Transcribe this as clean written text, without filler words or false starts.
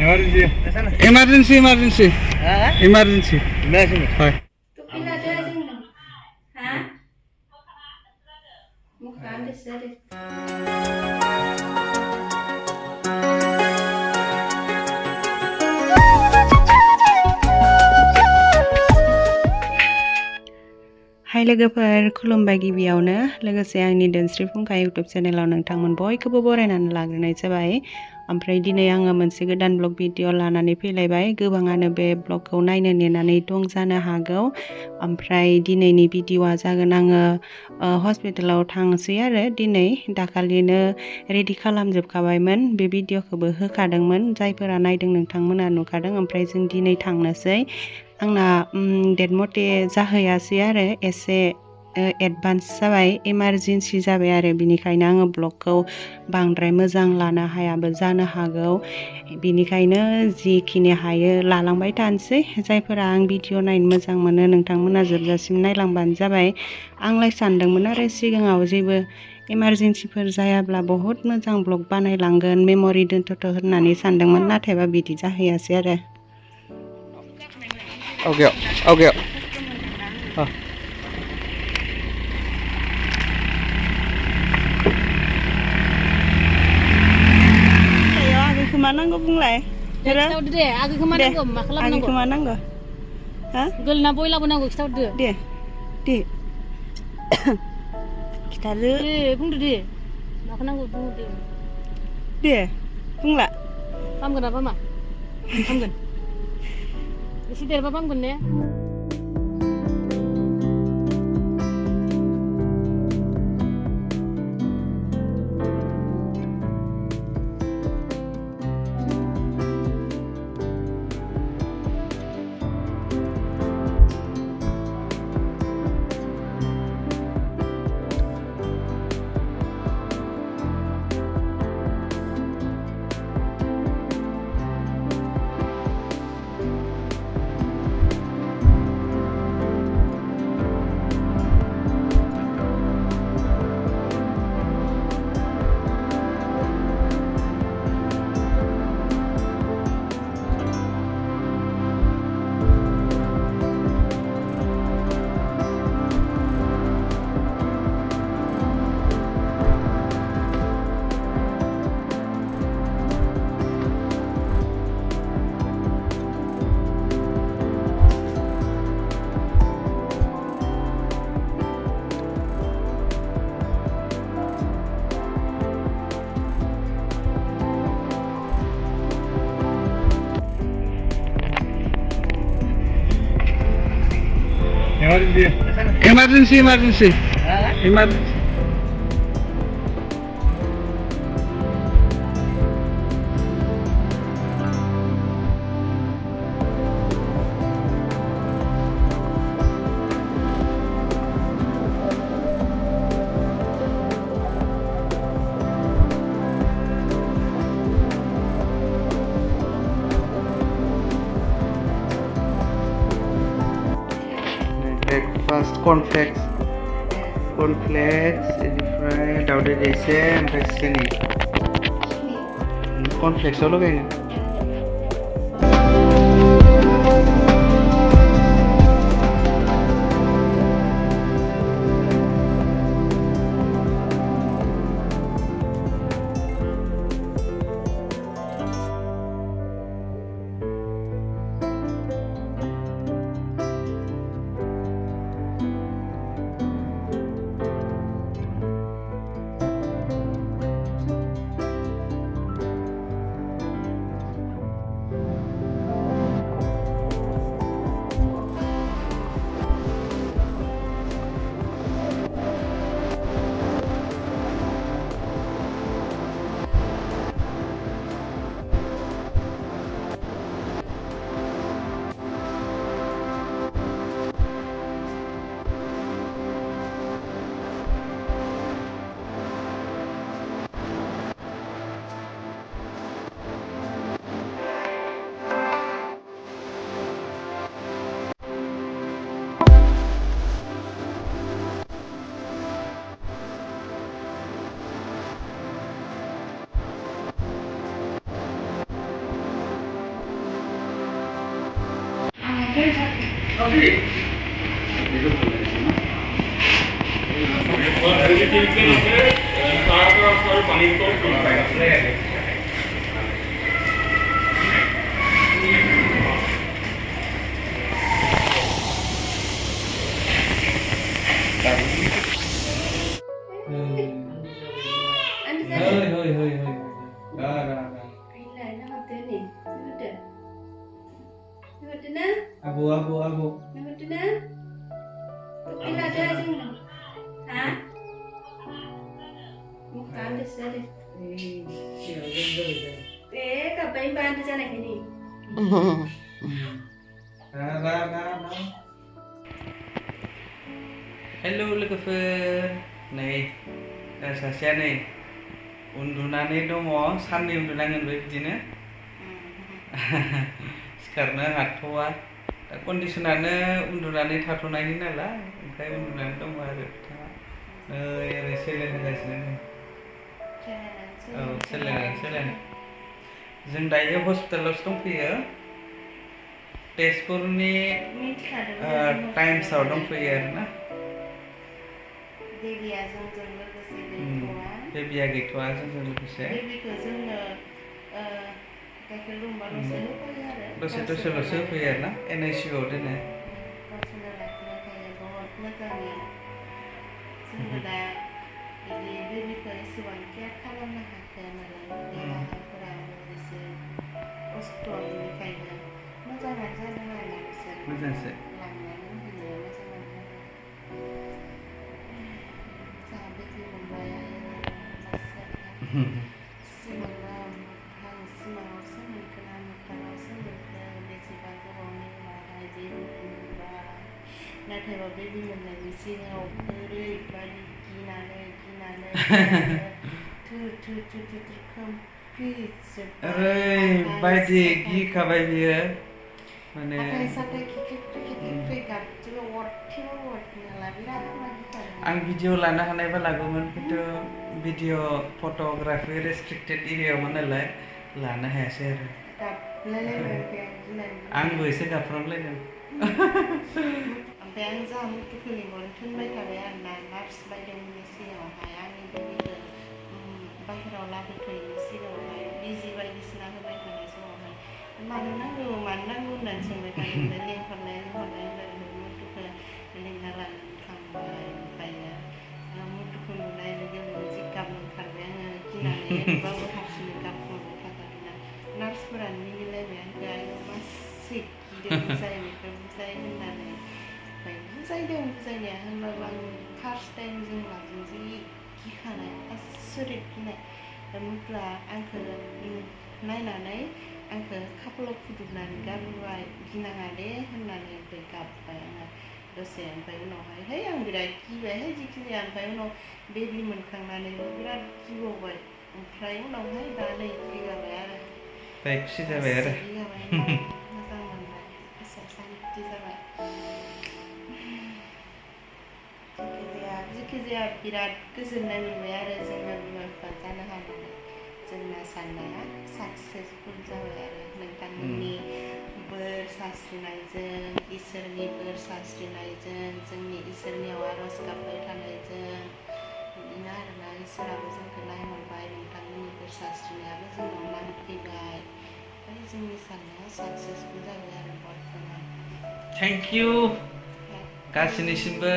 emergency emergency হয় हाय लोगोफोर खुलुमबाय गिबियावनो लोगोसे आंनि दोनस्रि फुंखा इउटुब चेनेलाव नोंथांमोन बयखौबो बरायनानै लाग्रोनाय जाबाय ओमफ्राय दिनै आङो मोनसे गोदान ब्लग भिडिअ लानानै फैलायबाय गोबाङानो बे ब्लगखौ नायनो नेनानै दं जानो हागौ ओमफ्राय दिनैनि भिडिअआ जागोन आङो हस्पिटालाव थांसै आरो दिनै दाखालिनो रेडि खालामजोबखाबायमोन बे भिडिअखौबो होखादोंमोन जायफोरा नायदों नोंथांमोना नुखादों ओमफ्राय जों दिनै थांनोसै आंना डेट मथे जाहैयासै आरो एसे एडभान्स जाबाय इमारजेन्सि जाबाय आरो बिनिखायनो आङो ब्लगखौ बांद्राय मोजां लानो हायाबो जानो हागौ बिनिखायनो जिखिनि हायो लालांबाय थानोसै जायफोरा आं भिडिअ नायनो मोजां मोनो नोंथांमोना जोबजासिम नायलांबानो जाबाय आंलाय सानदोंमोन आरो सिगाङाव जेबो इमारजेन्सिफोर जायाब्ला बहुत मोजां ब्लग बानायलांगोन मेम'रि दोनथ'थ' होननानै सानदोंमोन नाथायबा बिदि जाहैयासै आरो Okay. Ayo, kemana nggak bunglai? Kita udah deh, aku kemana nggak? Maklum nggak? Aku kemana nggak? Hah? Gel naboy labu nggak? Kita udah. Deh. Kita lu. Bung deh. Maklum nggak? Bung deh. Deh, bungla. Pam kenapa mak? Pam kan? Isi dari pam kan ya? Emergency. Breakfast cornflakes different daun desa sampai sini cornflakes solo kayaknya Abu. Hello लोगोफोर नै सासेया नै उन्दुनानै दङ साननै उन्दुनांगोनबो बिदिनो सिखारनो हाथ'वा दा कन्डिसनानो उन्दुनानै थाथ'नायनि नालाय ओमफ्राय उन्दुनानै दङ आरो बिथाङा नै ओरै सेलेन होगासिनो नै औ सेलेन जों दायो हस्पिटालावसो दंफैयो तेजपुरनि टाइम्सआव दंफैयो आरोना बेबिया गैथ'वा जोंजों लोगोसे दसेल'सो होफैयो आरोना NICU आव दोनो मोजांसो नाथायबा बेबी मोननायनि सिगाङाव ओरैबादि गिनानै ओरैबायदि गिखाबाय बियो माने आं भिडिअ लानो हानायबा लागौमोन खिन्थु भिडिअ फट'ग्राफि रेस्ट्रिक्टेड एरियायावमोन नालाय लानो हायासै आरो आंबो एसे गाबफ्रामलायदों ओमफ्राय आं जा मुथुखौ लिंहरनो थोनबाय थाबाय आरोना नार्स बायदेवनि सिगाङावहाय आंनि बेबिखौ बाहेराव लाबोथ'यैनि सिगाङावहाय बिजि बायदिसिना होबाय थानाय समावहाय मानो नांगौ होननानै सोंबाय थादोंमोन लिंहरनाय मुथुखौ लिंना लानानै थांबाय ओमफ्रायो मुथुखौ नुनाय लोगो लोगो जि गाबनो ओंखारबाय आङो गिनानै एरबाबो हारसिंनो गाबख्रावबाय थाखादोंना नार्सफोरा मिनिलायबाय आंखौ आयौ मासे गिदिर बुजाय होननानै ओमफ्राय बुजायनाया होनबाबो आं फार्स्ट टाइम जों लाजों जि गिखानाय आसरित गिनाय मुथुआ आंखौ नायनानै आंखौ खाफालाव खुदुमनानै गारबोबाय गिनाङा दे होननानै ओमफ्राय गाबबाय आङो दसे ओमफ्राय उनावहाय है आं बिराद गिबायहाय जिखिजाया ओमफ्राय उनाव बेबी मोनखांनानैबो बिराद गिबावबाय ओमफ्राय उनावहाय दा नै गिगाबाय आरो खुसि जाबाय आरो मोजां मोनबाय गोसोआ सान्थि जाबाय जिखिजाया बिराद गोजोननाय मोनबाय आरो जोङो बिमा बिफा जानो हानानै जोंना साननाया साक्सेसफुल जाबाय आरो नोंथांमोननि बोर सास्रिनायजों इसोरनि बोर सास्रिनायजों जोंनि इसोरनियाव आर'ज गाबबाय थानायजों बिदिनो आरोना इसोराबो जोंखौ नायहरबाय नोंथांमोननि बोर सास्रिनायाबो जोंनाव नांफैबाय ओमफ्राय जोंनि साननाया साक्सेसफुल जाबाय आरो बर्थमान थेंक इउ गासैनिसिमबो